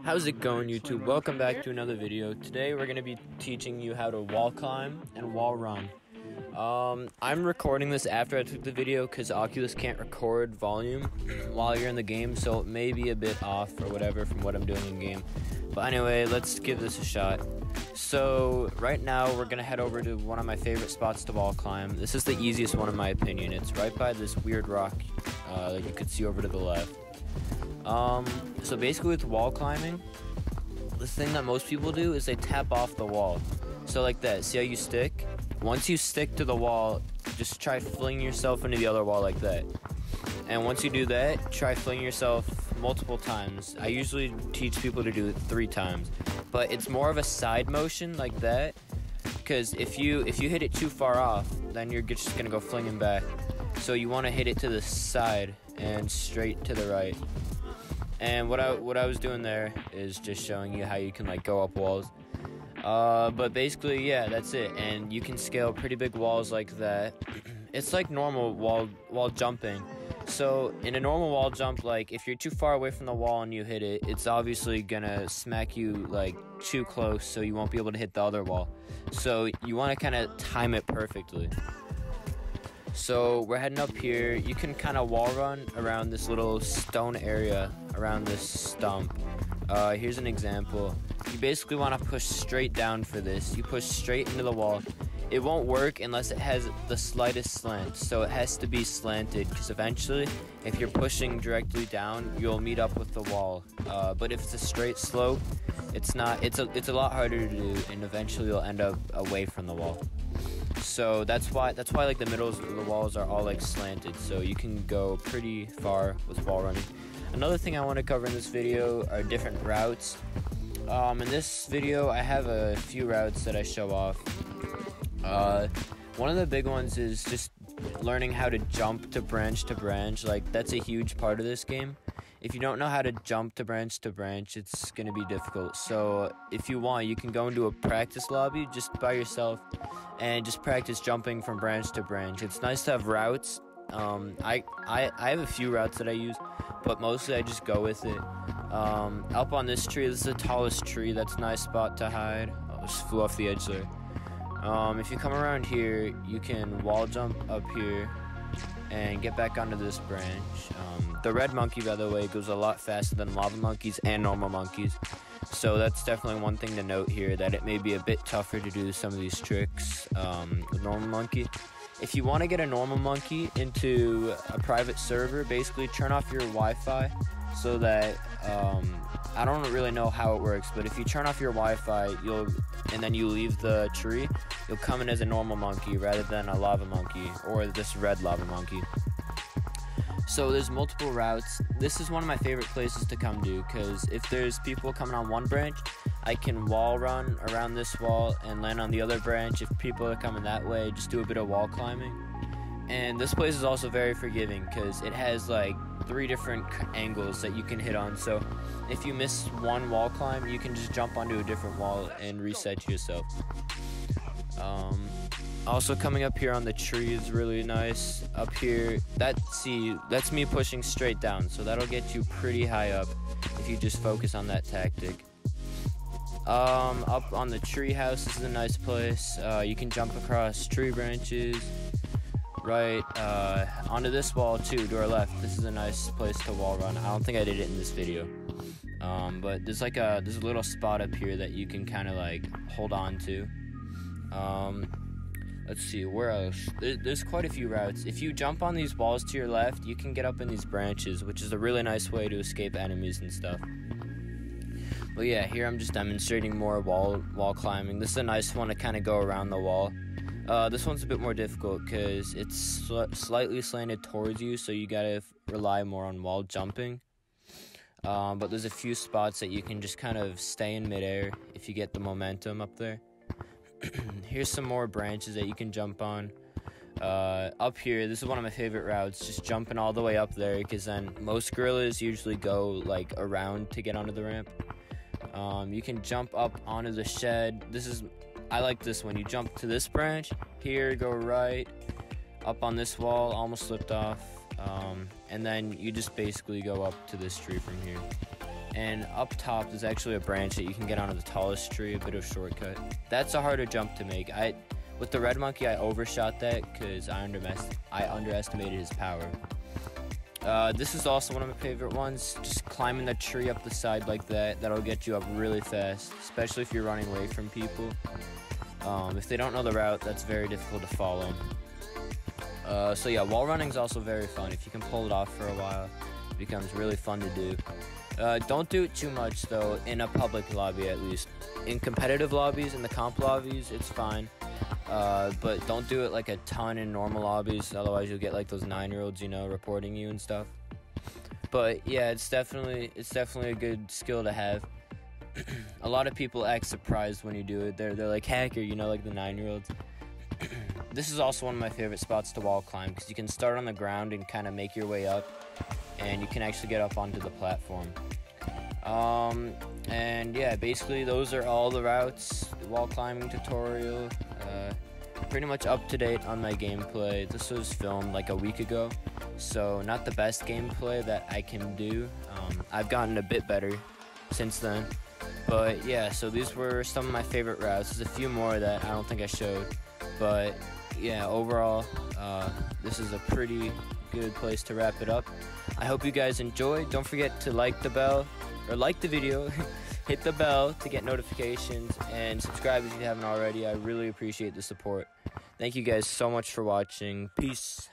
How's it going, YouTube? Welcome back to another video. Today we're going to be teaching you how to wall climb and wall run. I'm recording this after I took the video because Oculus can't record volume while you're in the game, so it may be a bit off or whatever from what I'm doing in game. But anyway, let's give this a shot. So right now we're going to head over to one of my favorite spots to wall climb. This is the easiest one in my opinion. It's right by this weird rock that you could see over to the left. So basically with wall climbing, the thing that most people do is they tap off the wall. So like that, see how you stick? Once you stick to the wall, just try flinging yourself into the other wall like that. And once you do that, try flinging yourself multiple times. I usually teach people to do it 3 times. But it's more of a side motion like that, because if you hit it too far off, then you're just going to go flinging back. So you want to hit it to the side and straight to the right. And what I was doing there is just showing you how you can like go up walls. But basically, yeah, that's it. And you can scale pretty big walls like that. It's like normal wall jumping. So in a normal wall jump, like if you're too far away from the wall and you hit it, it's obviously gonna smack you like too close, so you won't be able to hit the other wall. So you want to kind of time it perfectly. So we're heading up here. You can kind of wall run around this little stone area around this stump. Here's an example. You basically want to push straight down for this. You push straight into the wall. It won't work unless it has the slightest slant. So it has to be slanted, because eventually, if you're pushing directly down, you'll meet up with the wall. But if it's a straight slope, it's not. It's a lot harder to do, and eventually you'll end up away from the wall. So that's why like the middles of the walls are all like slanted, so you can go pretty far with wall running. Another thing I want to cover in this video are different routes. In this video I have a few routes that I show off. One of the big ones is just learning how to jump to branch. Like, that's a huge part of this game. If you don't know how to jump to branch, it's going to be difficult. So if you want, you can go into a practice lobby just by yourself and just practice jumping from branch to branch. It's nice to have routes. I have a few routes that I use, but mostly I just go with it. Up on this tree, this is the tallest tree. That's a nice spot to hide. I just flew off the edge there. If you come around here, you can wall jump up here and get back onto this branch. The red monkey, by the way, goes a lot faster than lava monkeys and normal monkeys. So that's definitely one thing to note here, that it may be a bit tougher to do some of these tricks with normal monkey. If you want to get a normal monkey into a private server, basically turn off your Wi-Fi so that, I don't really know how it works, but if you turn off your Wi-Fi, and then you leave the tree, you'll come in as a normal monkey rather than a lava monkey, or this red lava monkey. So there's multiple routes. This is one of my favorite places to come to, because if there's people coming on one branch, I can wall run around this wall and land on the other branch. If people are coming that way, just do a bit of wall climbing. And this place is also very forgiving, because it has like 3 different angles that you can hit on. So if you miss one wall climb, you can just jump onto a different wall and reset yourself. Also coming up here on the tree is really nice. Up here, that's me pushing straight down, so that'll get you pretty high up if you just focus on that tactic. Up on the tree house, this is a nice place. You can jump across tree branches. Right, onto this wall too, to our left. This is a nice place to wall run. I don't think I did it in this video. But there's a little spot up here that you can kind of like hold on to. Let's see, where else? There's quite a few routes. If you jump on these walls to your left, you can get up in these branches, which is a really nice way to escape enemies and stuff. But yeah, here I'm just demonstrating more wall climbing. This is a nice one to kind of go around the wall. This one's a bit more difficult because it's slightly slanted towards you, so you gotta rely more on wall jumping. But there's a few spots that you can just kind of stay in midair if you get the momentum up there. Here's some more branches that you can jump on. Up here, this is one of my favorite routes, just jumping all the way up there, because then most gorillas usually go like around to get onto the ramp. You can jump up onto the shed. I like this one. You jump to this branch here, go right up on this wall, almost slipped off, and then you just basically go up to this tree from here. and up top there's actually a branch that you can get onto the tallest tree, a bit of shortcut. That's a harder jump to make. With the red monkey, I overshot that because I underestimated his power. This is also one of my favorite ones, just climbing the tree up the side like that. That'll get you up really fast, especially if you're running away from people. If they don't know the route, that's very difficult to follow. So yeah, wall running is also very fun. If you can pull it off for a while, it becomes really fun to do. Don't do it too much though, in a public lobby at least. In competitive lobbies, in the comp lobbies, it's fine. But don't do it like a ton in normal lobbies, otherwise you'll get like those 9-year-olds, you know, reporting you and stuff. But yeah, it's definitely a good skill to have. A lot of people act surprised when you do it. They're like, hacker, you know, like the 9-year-olds. This is also one of my favorite spots to wall climb because you can start on the ground and kind of make your way up, and you can actually get up onto the platform. And yeah, basically those are all the routes, the wall climbing tutorial. Pretty much up to date on my gameplay. This was filmed like a week ago, so not the best gameplay that I can do. I've gotten a bit better since then. But yeah, so these were some of my favorite routes. There's a few more that I don't think I showed. But yeah, overall, this is a pretty good place to wrap it up. I hope you guys enjoyed. Don't forget to like the video, hit the bell to get notifications, and subscribe if you haven't already. I really appreciate the support. Thank you guys so much for watching. Peace.